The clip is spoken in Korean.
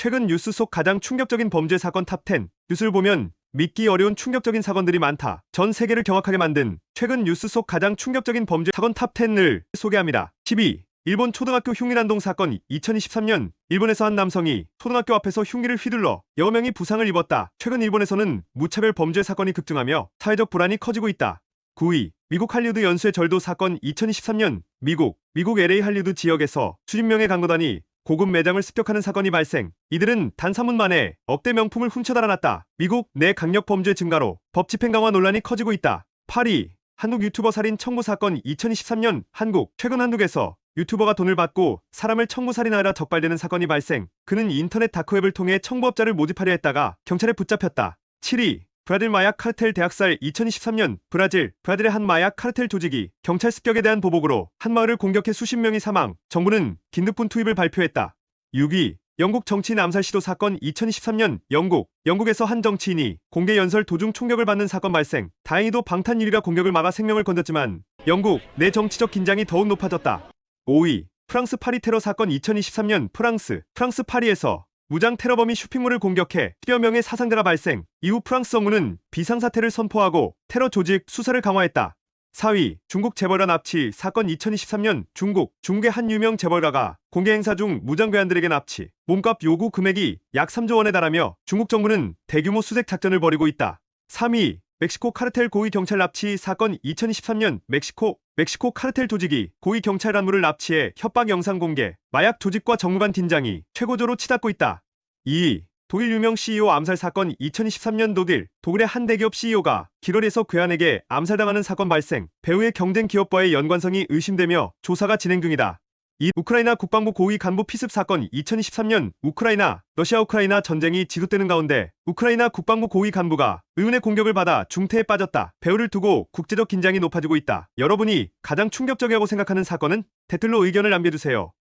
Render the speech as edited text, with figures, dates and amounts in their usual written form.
최근 뉴스 속 가장 충격적인 범죄 사건 탑10. 뉴스를 보면 믿기 어려운 충격적인 사건들이 많다. 전 세계를 경악하게 만든 최근 뉴스 속 가장 충격적인 범죄 사건 탑10을 소개합니다. 12. 일본 초등학교 흉기난동 사건. 2023년 일본에서 한 남성이 초등학교 앞에서 흉기를 휘둘러 여러 명이 부상을 입었다. 최근 일본에서는 무차별 범죄 사건이 급증하며 사회적 불안이 커지고 있다. 9위. 미국 할리우드 연쇄 절도 사건. 2023년 미국 LA 할리우드 지역에서 수십 명의 강도단이 고급 매장을 습격하는 사건이 발생. 이들은 단 3분 만에 억대 명품을 훔쳐 달아났다. 미국 내 강력 범죄 증가로 법 집행 강화 논란이 커지고 있다. 8위. 한국 유튜버 살인 청부 사건. 2023년 한국. 최근 한국에서 유튜버가 돈을 받고 사람을 청부살인하라 적발되는 사건이 발생. 그는 인터넷 다크웹을 통해 청부업자를 모집하려 했다가 경찰에 붙잡혔다. 7위. 브라질 마약 카르텔 대학살. 2023년 브라질의 한 마약 카르텔 조직이 경찰 습격에 대한 보복으로 한 마을을 공격해 수십 명이 사망. 정부는 긴급군 투입을 발표했다. 6위. 영국 정치인 암살 시도 사건. 2023년 영국에서 한 정치인이 공개 연설 도중 총격을 받는 사건 발생. 다행히도 방탄 유리가 공격을 막아 생명을 건졌지만 영국 내 정치적 긴장이 더욱 높아졌다. 5위. 프랑스 파리 테러 사건. 2023년 프랑스 파리에서 무장 테러범이 쇼핑몰을 공격해 10여 명의 사상자가 발생. 이후 프랑스 정부는 비상사태를 선포하고 테러 조직 수사를 강화했다. 4위. 중국 재벌가 납치 사건. 2023년 중국의 한 유명 재벌가가 공개 행사 중 무장괴한들에게 납치, 몸값 요구 금액이 약 3조 원에 달하며 중국 정부는 대규모 수색 작전을 벌이고 있다. 3위. 멕시코 카르텔 고위 경찰 납치 사건. 2023년 멕시코 카르텔 조직이 고위 경찰 간부를 납치해 협박 영상 공개, 마약 조직과 정무관 팀장이 최고조로 치닫고 있다. 2위. 독일 유명 CEO 암살 사건. 2023년 독일의 한 대기업 CEO가 길거리에서 괴한에게 암살당하는 사건 발생. 배우의 경쟁 기업과의 연관성이 의심되며 조사가 진행 중이다. 2. 우크라이나 국방부 고위 간부 피습 사건. 2023년 러시아-우크라이나 전쟁이 지속되는 가운데 우크라이나 국방부 고위 간부가 의문의 공격을 받아 중태에 빠졌다. 배우를 두고 국제적 긴장이 높아지고 있다. 여러분이 가장 충격적이라고 생각하는 사건은? 댓글로 의견을 남겨주세요.